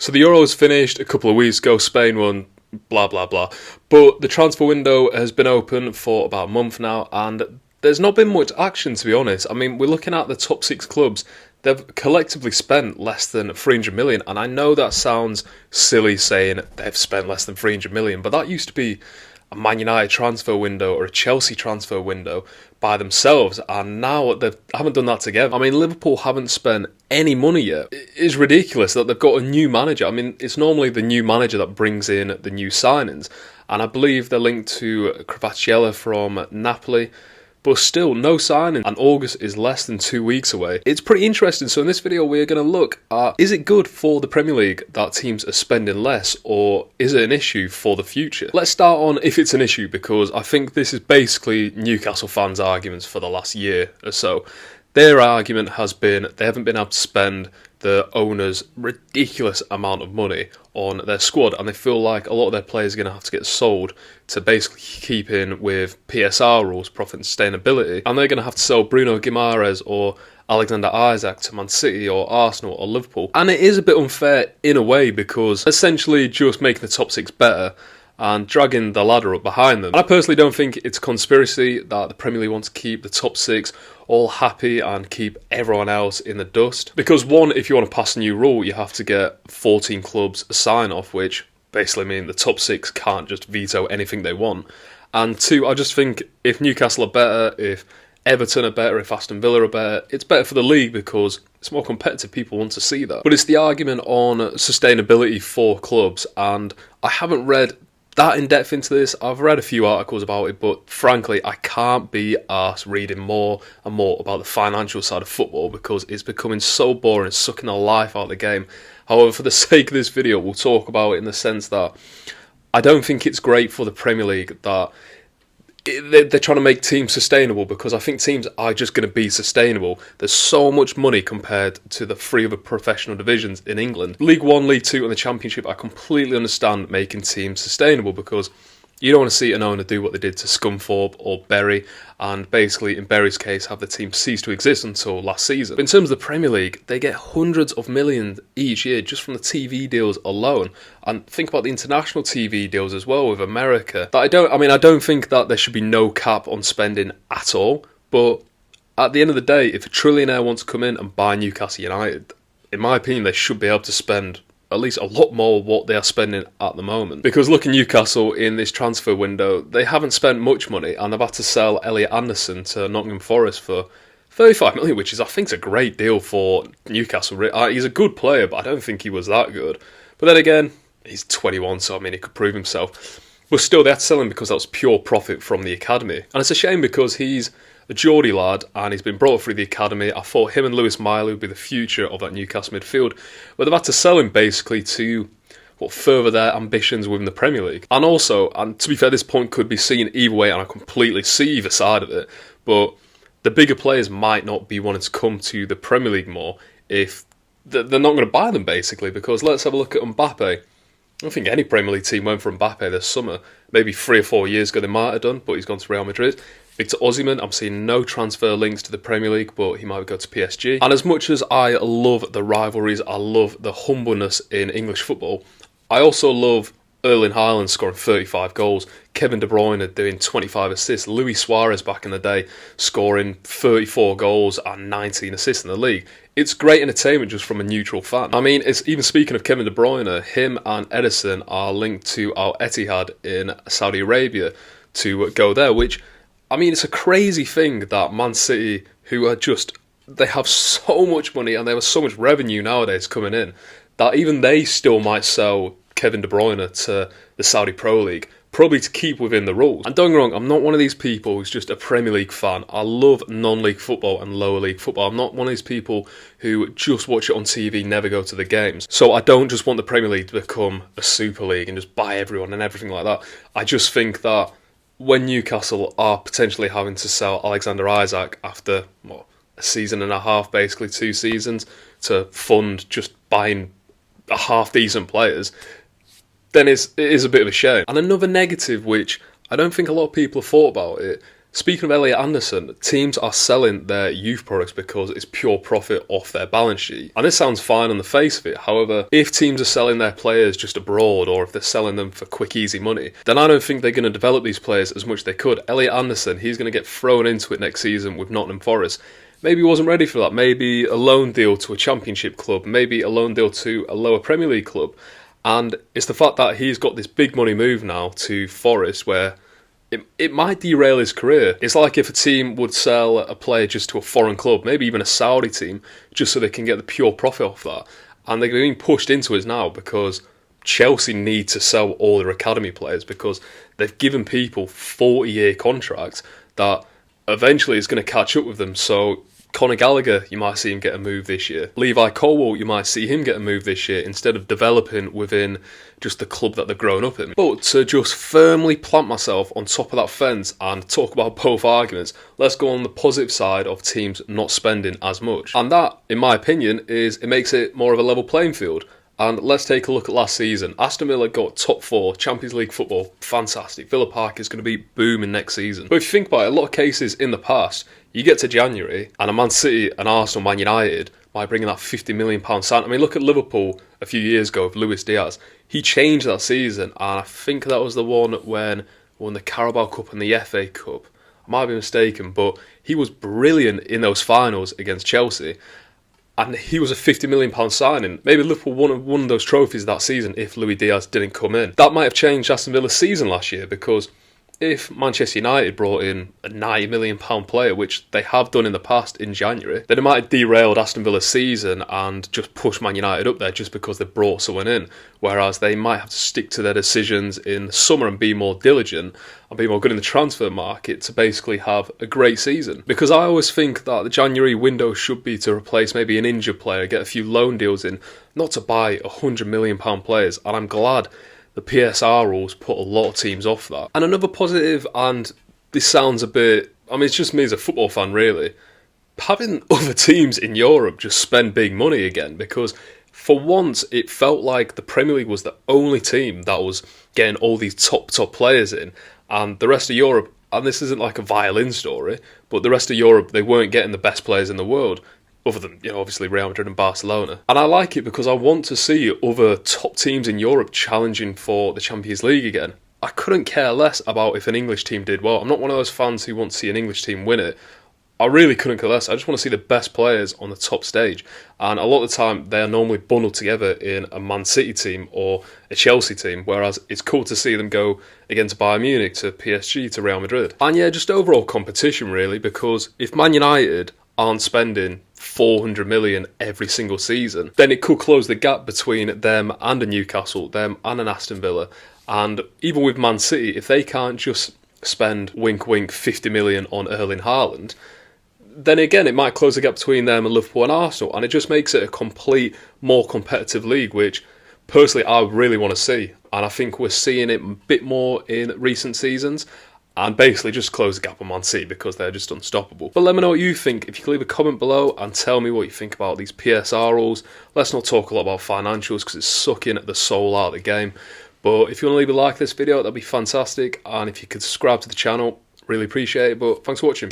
So the Euros finished a couple of weeks ago, Spain won, blah blah blah. But the transfer window has been open for about a month now, and there's not been much action, to be honest. I mean, we're looking at the top six clubs. They've collectively spent less than 300 million, and I know that sounds silly saying they've spent less than 300 million, but that used to be a Man United transfer window or a Chelsea transfer window by themselves, and now they haven't done that together. I mean, Liverpool haven't spent any money yet. It is ridiculous that they've got a new manager. I mean, it's normally the new manager that brings in the new signings, and I believe they're linked to Kvaratskhelia from Napoli. But still, no signing, and August is less than 2 weeks away. It's pretty interesting. So in this video, we're going to look at, is it good for the Premier League that teams are spending less, or is it an issue for the future? Let's start on if it's an issue, because I think this is basically Newcastle fans' arguments for the last year or so. Their argument has been they haven't been able to spend the owner's ridiculous amount of money on their squad, and they feel like a lot of their players are going to have to get sold to basically keep in with PSR rules, profit and sustainability, and they're going to have to sell Bruno Guimaraes or Alexander Isak to Man City or Arsenal or Liverpool. And it is a bit unfair in a way, because essentially just making the top six better and dragging the ladder up behind them. And I personally don't think it's a conspiracy that the Premier League wants to keep the top six all happy and keep everyone else in the dust. Because one, if you want to pass a new rule, you have to get 14 clubs a sign-off, which basically means the top six can't just veto anything they want. And two, I just think if Newcastle are better, if Everton are better, if Aston Villa are better, it's better for the league because it's more competitive. People want to see that. But it's the argument on sustainability for clubs, and I haven't read that in depth into this. I've read a few articles about it, but frankly, I can't be arsed reading more and more about the financial side of football because it's becoming so boring, it's sucking the life out of the game. However, for the sake of this video, we'll talk about it in the sense that I don't think it's great for the Premier League that they're trying to make teams sustainable, because I think teams are just going to be sustainable. There's so much money compared to the three other professional divisions in England. League One, League Two and the Championship, I completely understand making teams sustainable, because you don't want to see an owner do what they did to Scunthorpe or Bury, and basically in Bury's case have the team cease to exist until last season. But in terms of the Premier League, they get hundreds of millions each year just from the TV deals alone, and think about the international TV deals as well with America. I don't think that there should be no cap on spending at all, but at the end of the day, if a trillionaire wants to come in and buy Newcastle United, in my opinion, they should be able to spend at least a lot more what they are spending at the moment. Because look at Newcastle in this transfer window, they haven't spent much money, and they've had to sell Elliot Anderson to Nottingham Forest for 35 million, which is, I think, is a great deal for Newcastle. He's a good player, but I don't think he was that good. But then again, he's 21, so I mean, he could prove himself. But still, they had to sell him because that was pure profit from the academy. And it's a shame because he's a Geordie lad, and he's been brought up through the academy. I thought him and Lewis Miley would be the future of that Newcastle midfield, but they've had to sell him basically to further their ambitions within the Premier League. And also, and to be fair, this point could be seen either way, and I completely see either side of it, but the bigger players might not be wanting to come to the Premier League more if they're not going to buy them, basically, because let's have a look at Mbappe. I don't think any Premier League team went for Mbappe this summer. Maybe 3 or 4 years ago they might have done, but he's gone to Real Madrid. Victor Osimhen, I'm seeing no transfer links to the Premier League, but he might go to PSG. And as much as I love the rivalries, I love the humbleness in English football, I also love Erling Haaland scoring 35 goals, Kevin De Bruyne doing 25 assists, Luis Suarez back in the day scoring 34 goals and 19 assists in the league. It's great entertainment just from a neutral fan. I mean, it's even speaking of Kevin De Bruyne, him and Edison are linked to Al Etihad in Saudi Arabia to go there, which, I mean, it's a crazy thing that Man City, who are just, they have so much money and they have so much revenue nowadays coming in, that even they still might sell Kevin De Bruyne to the Saudi Pro League, probably to keep within the rules. And don't get me wrong, I'm not one of these people who's just a Premier League fan. I love non-league football and lower league football. I'm not one of these people who just watch it on TV, never go to the games. So I don't just want the Premier League to become a Super League and just buy everyone and everything like that. I just think that when Newcastle are potentially having to sell Alexander Isak after, a season and a half, basically 2 seasons, to fund just buying half-decent players, then it is a bit of a shame. And another negative, which I don't think a lot of people have thought about it, Speaking of Elliot Anderson, teams are selling their youth products because it's pure profit off their balance sheet. And this sounds fine on the face of it. However, if teams are selling their players just abroad, or if they're selling them for quick, easy money, then I don't think they're going to develop these players as much as they could. Elliot Anderson, he's going to get thrown into it next season with Nottingham Forest. Maybe he wasn't ready for that. Maybe a loan deal to a Championship club. Maybe a loan deal to a lower Premier League club. And it's the fact that he's got this big money move now to Forest where it might derail his career. It's like if a team would sell a player just to a foreign club, maybe even a Saudi team, just so they can get the pure profit off that. And they're being pushed into it now because Chelsea need to sell all their academy players because they've given people 40-year contracts that eventually is going to catch up with them. So Conor Gallagher, you might see him get a move this year. Levi Colwill, you might see him get a move this year instead of developing within just the club that they've grown up in. But to just firmly plant myself on top of that fence and talk about both arguments, let's go on the positive side of teams not spending as much. And that, in my opinion, is it makes it more of a level playing field. And let's take a look at last season. Aston Villa got top 4, Champions League football, fantastic. Villa Park is going to be booming next season. But if you think about it, a lot of cases in the past, you get to January and a Man City, an Arsenal, Man United might bring in that £50 million sign. I mean, look at Liverpool a few years ago with Luis Diaz. He changed that season, and I think that was the one when we won the Carabao Cup and the FA Cup. I might be mistaken, but he was brilliant in those finals against Chelsea. And he was a £50 million signing. Maybe Liverpool won those trophies that season if Luis Diaz didn't come in. That might have changed Aston Villa's season last year because if Manchester United brought in a £90 million player, which they have done in the past in January, then it might have derailed Aston Villa's season and just pushed Man United up there just because they brought someone in. Whereas they might have to stick to their decisions in the summer and be more diligent and be more good in the transfer market to basically have a great season. Because I always think that the January window should be to replace maybe an injured player, get a few loan deals in, not to buy £100 million players. And I'm glad the PSR rules put a lot of teams off that. And another positive, and this sounds a bit, I mean, it's just me as a football fan really, having other teams in Europe just spend big money again, because for once it felt like the Premier League was the only team that was getting all these top players in, and the rest of Europe, and this isn't like a violin story, but the rest of Europe, they weren't getting the best players in the world. Other than, obviously Real Madrid and Barcelona. And I like it because I want to see other top teams in Europe challenging for the Champions League again. I couldn't care less about if an English team did well. I'm not one of those fans who want to see an English team win it. I really couldn't care less. I just want to see the best players on the top stage. And a lot of the time, they are normally bundled together in a Man City team or a Chelsea team, whereas it's cool to see them go again to Bayern Munich, to PSG, to Real Madrid. And yeah, just overall competition really, because if Man United aren't spending 400 million every single season, then it could close the gap between them and a Newcastle, them and an Aston Villa. And even with Man City, if they can't just spend, wink wink, 50 million on Erling Haaland, then again it might close the gap between them and Liverpool and Arsenal, and it just makes it a complete, more competitive league, which personally I really want to see. And I think we're seeing it a bit more in recent seasons, and basically just close the gap on Man City because they're just unstoppable. But let me know what you think. If you could leave a comment below and tell me what you think about these PSR rules. Let's not talk a lot about financials because it's sucking the soul out of the game. But if you want to leave a like this video, that'd be fantastic. And if you could subscribe to the channel, really appreciate it. But thanks for watching.